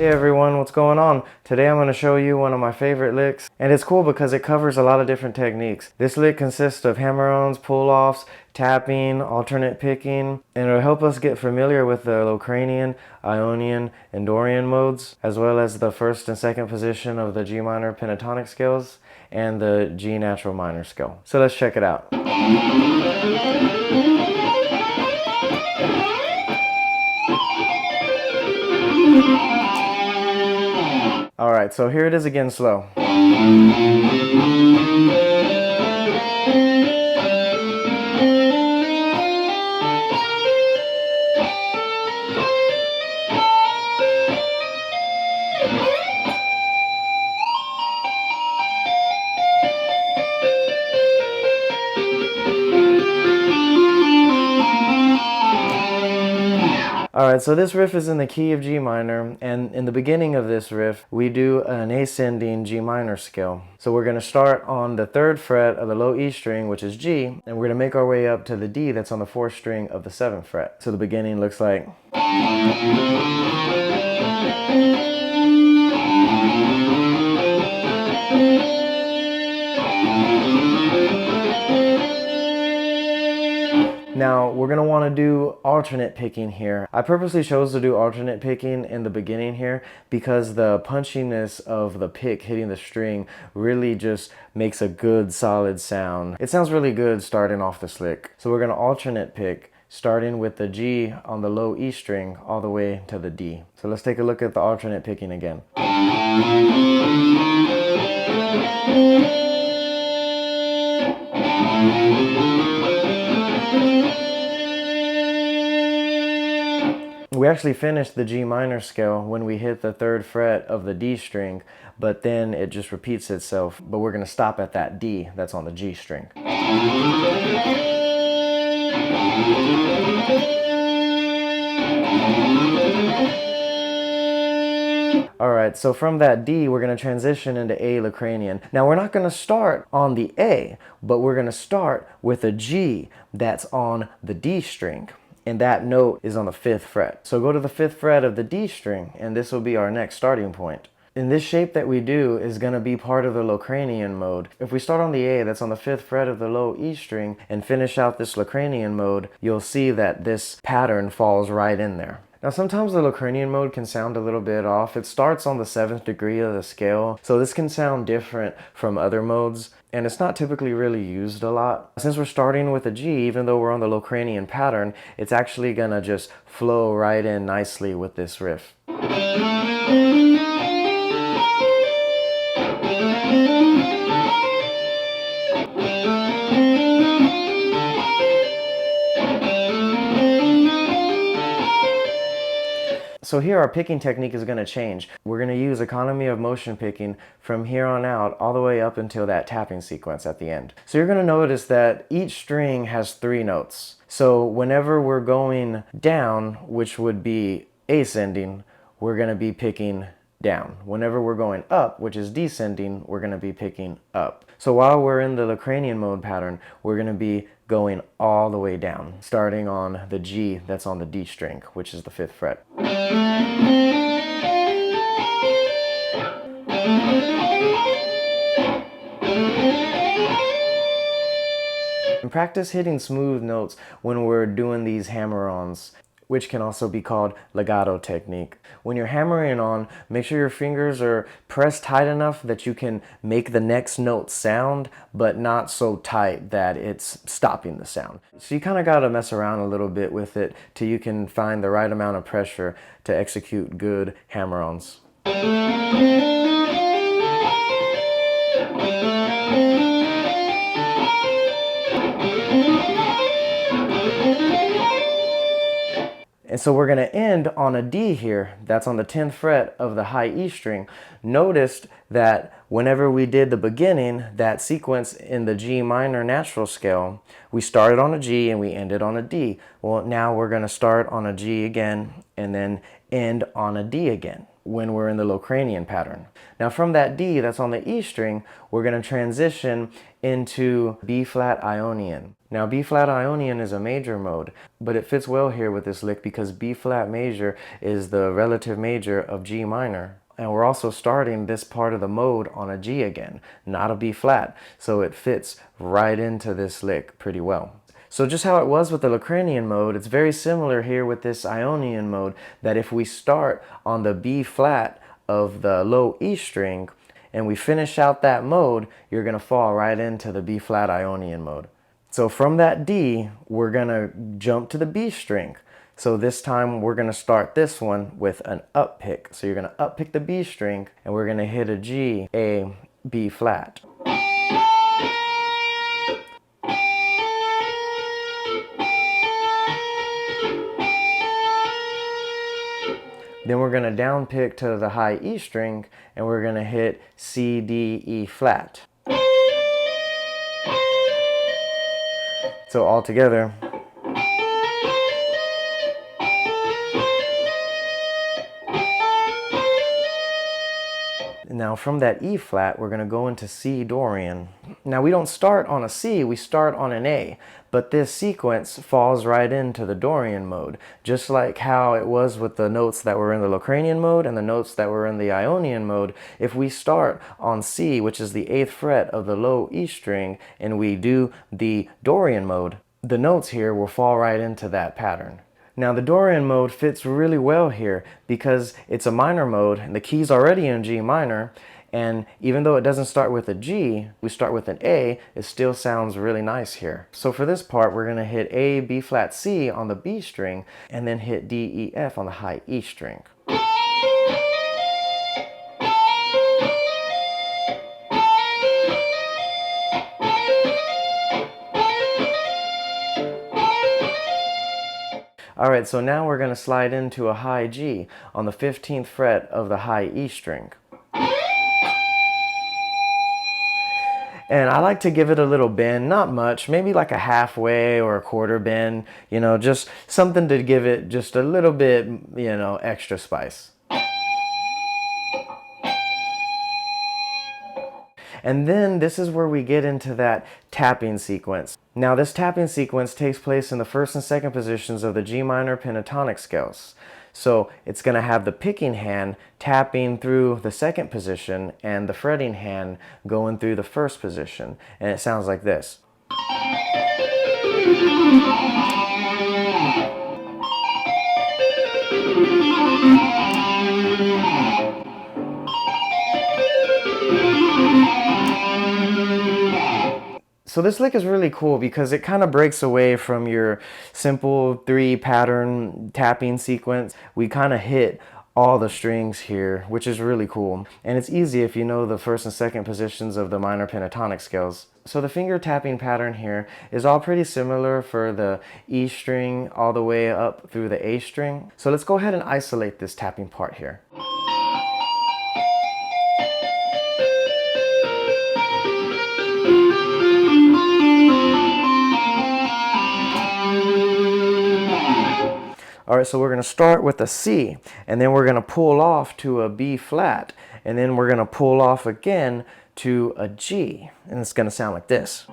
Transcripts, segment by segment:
Hey everyone, what's going on? Today I'm going to show you one of my favorite licks, and it's cool because it covers a lot of different techniques. This lick consists of hammer-ons, pull-offs, tapping, alternate picking, and it'll help us get familiar with the Locrian, Ionian, and Dorian modes, as well as the first and second position of the G minor pentatonic scales and the G natural minor scale. So let's check it out. Alright, so here it is again slow. Alright, so this riff is in the key of G minor, and in the beginning of this riff, we do an ascending G minor scale. So we're going to start on the 3rd fret of the low E string, which is G, and we're going to make our way up to the D that's on the 4th string of the 7th fret. So the beginning looks like... Now, we're going to want to do alternate picking here. I purposely chose to do alternate picking in the beginning here because the punchiness of the pick hitting the string really just makes a good solid sound. It sounds really good starting off this lick. So we're going to alternate pick, starting with the G on the low E string all the way to the D. So let's take a look at the alternate picking again. We actually finished the G minor scale when we hit the 3rd fret of the D string, but then it just repeats itself. But we're going to stop at that D that's on the G string. Alright, so from that D, we're going to transition into A Locrian. Now, we're not going to start on the A, but we're going to start with a G that's on the D string. And that note is on the 5th fret. So go to the 5th fret of the D string, and this will be our next starting point. And this shape that we do is going to be part of the Locrian mode. If we start on the A that's on the 5th fret of the low E string and finish out this Locrian mode, you'll see that this pattern falls right in there. Now sometimes the Locrian mode can sound a little bit off. It starts on the 7th degree of the scale, so this can sound different from other modes, and it's not typically really used a lot. Since we're starting with a G, even though we're on the Locrian pattern, it's actually gonna just flow right in nicely with this riff. So here our picking technique is going to change. We're going to use economy of motion picking from here on out all the way up until that tapping sequence at the end. So you're going to notice that each string has 3 notes. So whenever we're going down, which would be ascending, we're going to be picking down. Whenever we're going up, which is descending, we're going to be picking up. So while we're in the Locrian mode pattern, we're going to be going all the way down, starting on the G that's on the D string, which is the 5th fret. And practice hitting smooth notes when we're doing these hammer-ons, which can also be called legato technique. When you're hammering on, make sure your fingers are pressed tight enough that you can make the next note sound, but not so tight that it's stopping the sound. So you kind of got to mess around a little bit with it till you can find the right amount of pressure to execute good hammer-ons. And so we're going to end on a D here, that's on the 10th fret of the high E string. Notice that whenever we did the beginning, that sequence in the G minor natural scale, we started on a G and we ended on a D. Well, now we're going to start on a G again and then end on a D again. when we're in the Locranian pattern. Now from that D that's on the E string, we're going to transition into B flat Ionian. Now B flat Ionian is a major mode, but it fits well here with this lick because B flat major is the relative major of G minor. And we're also starting this part of the mode on a G again, not a B flat. So it fits right into this lick pretty well. So just how it was with the Locranian mode, it's very similar here with this Ionian mode, that if we start on the B flat of the low E string and we finish out that mode, you're going to fall right into the B flat Ionian mode. So from that D, we're going to jump to the B string. So this time we're going to start this one with an up pick. So you're going to up pick the B string and we're going to hit a G, A, B flat. Then we're going to down pick to the high E string and we're going to hit C, D, E flat. So all together. Now from that E flat, we're going to go into C Dorian. Now we don't start on a C, we start on an A, but this sequence falls right into the Dorian mode, just like how it was with the notes that were in the Locranian mode and the notes that were in the Ionian mode. If we start on C, which is the 8th fret of the low E string, and we do the Dorian mode, the notes here will fall right into that pattern. Now the Dorian mode fits really well here because it's a minor mode and the key's already in G minor, and even though it doesn't start with a G, we start with an A, it still sounds really nice here. So for this part, we're going to hit A, B flat, C on the B string and then hit D, E, F on the high E string. Alright, so now we're going to slide into a high G on the 15th fret of the high E string. And I like to give it a little bend, not much, maybe like a halfway or a quarter bend, you know, just something to give it just a little bit, you know, extra spice. And then this is where we get into that tapping sequence. Now this tapping sequence takes place in the first and second positions of the G minor pentatonic scales. So it's going to have the picking hand tapping through the second position and the fretting hand going through the first position. And it sounds like this. So this lick is really cool because it kind of breaks away from your simple 3-pattern tapping sequence. We kind of hit all the strings here, which is really cool. And it's easy if you know the first and second positions of the minor pentatonic scales. So the finger tapping pattern here is all pretty similar for the E string all the way up through the A string. So let's go ahead and isolate this tapping part here. Alright, so we're going to start with a C, and then we're going to pull off to a B flat, and then we're going to pull off again to a G, and it's going to sound like this.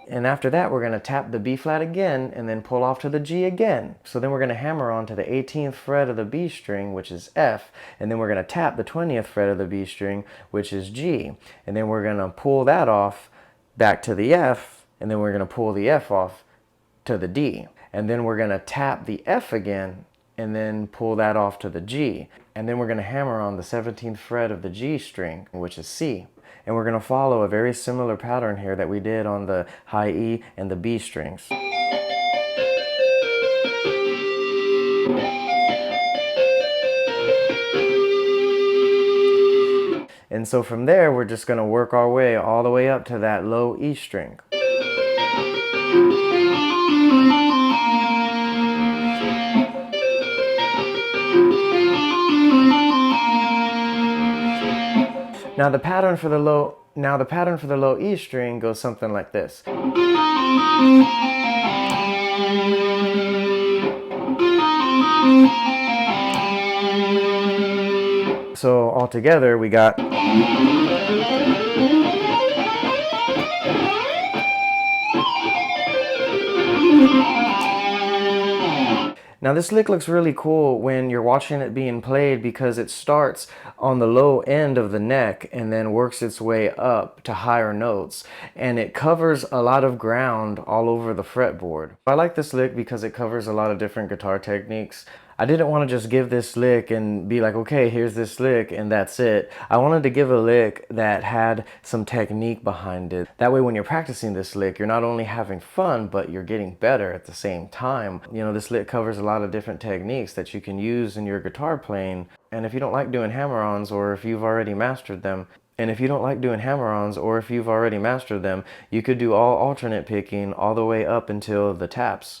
And after that, we're going to tap the B flat again, and then pull off to the G again. So then we're going to hammer on to the 18th fret of the B string, which is F, and then we're going to tap the 20th fret of the B string, which is G, and then we're going to pull that off back to the F, and then we're going to pull the F off to the D. And then we're going to tap the F again and then pull that off to the G. And then we're going to hammer on the 17th fret of the G string, which is C. And we're going to follow a very similar pattern here that we did on the high E and the B strings. And so from there, we're just going to work our way all the way up to that low E string. Now the pattern for the low E string goes something like this. all together we got. Now this lick looks really cool when you're watching it being played because it starts on the low end of the neck and then works its way up to higher notes, and it covers a lot of ground all over the fretboard. I like this lick because it covers a lot of different guitar techniques. I didn't want to just give this lick and be like, okay, here's this lick and that's it. I wanted to give a lick that had some technique behind it. That way when you're practicing this lick, you're not only having fun, but you're getting better at the same time. You know, this lick covers a lot of different techniques that you can use in your guitar playing. And if you don't like doing hammer-ons, or if you've already mastered them, you could do all alternate picking all the way up until the taps.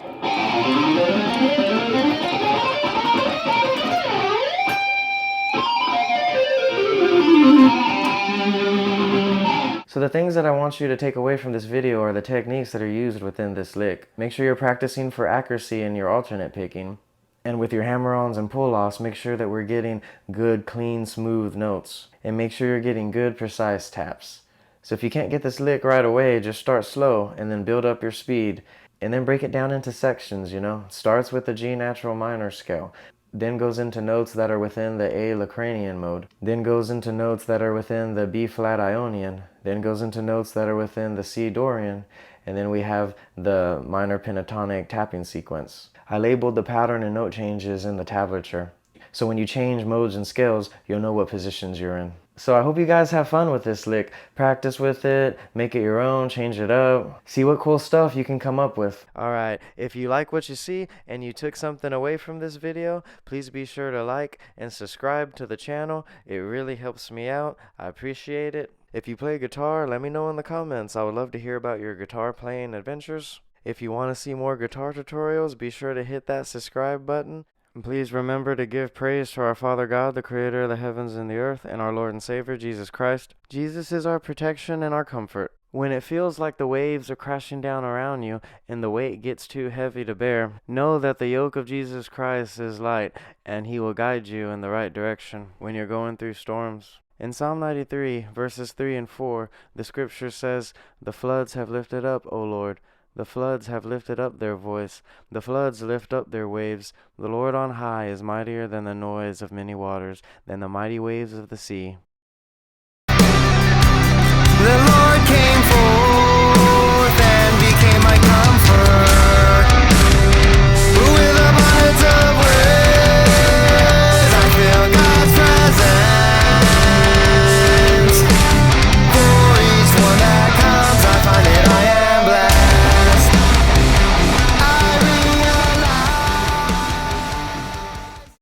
So the things that I want you to take away from this video are the techniques that are used within this lick. Make sure you're practicing for accuracy in your alternate picking. And with your hammer-ons and pull-offs, make sure that we're getting good, clean, smooth notes. And make sure you're getting good, precise taps. So if you can't get this lick right away, just start slow and then build up your speed. And then break it down into sections, you know. Starts with the G natural minor scale. Then goes into notes that are within the A Lacranian mode. Then goes into notes that are within the B flat Ionian. Then goes into notes that are within the C Dorian. And then we have the minor pentatonic tapping sequence. I labeled the pattern and note changes in the tablature. So when you change modes and scales, you'll know what positions you're in. So I hope you guys have fun with this lick. Practice with it, make it your own, change it up, see what cool stuff you can come up with. Alright, if you like what you see and you took something away from this video, please be sure to like and subscribe to the channel. It really helps me out. I appreciate it. If you play guitar, let me know in the comments. I would love to hear about your guitar playing adventures. If you want to see more guitar tutorials, be sure to hit that subscribe button. And please remember to give praise to our Father God, the creator of the heavens and the earth, and our Lord and Savior, Jesus Christ. Jesus is our protection and our comfort. When it feels like the waves are crashing down around you and the weight gets too heavy to bear, know that the yoke of Jesus Christ is light, and he will guide you in the right direction when you're going through storms. In Psalm 93, verses 3 and 4, the scripture says, "The floods have lifted up, O Lord. The floods have lifted up their voice. The floods lift up their waves. The Lord on high is mightier than the noise of many waters, than the mighty waves of the sea."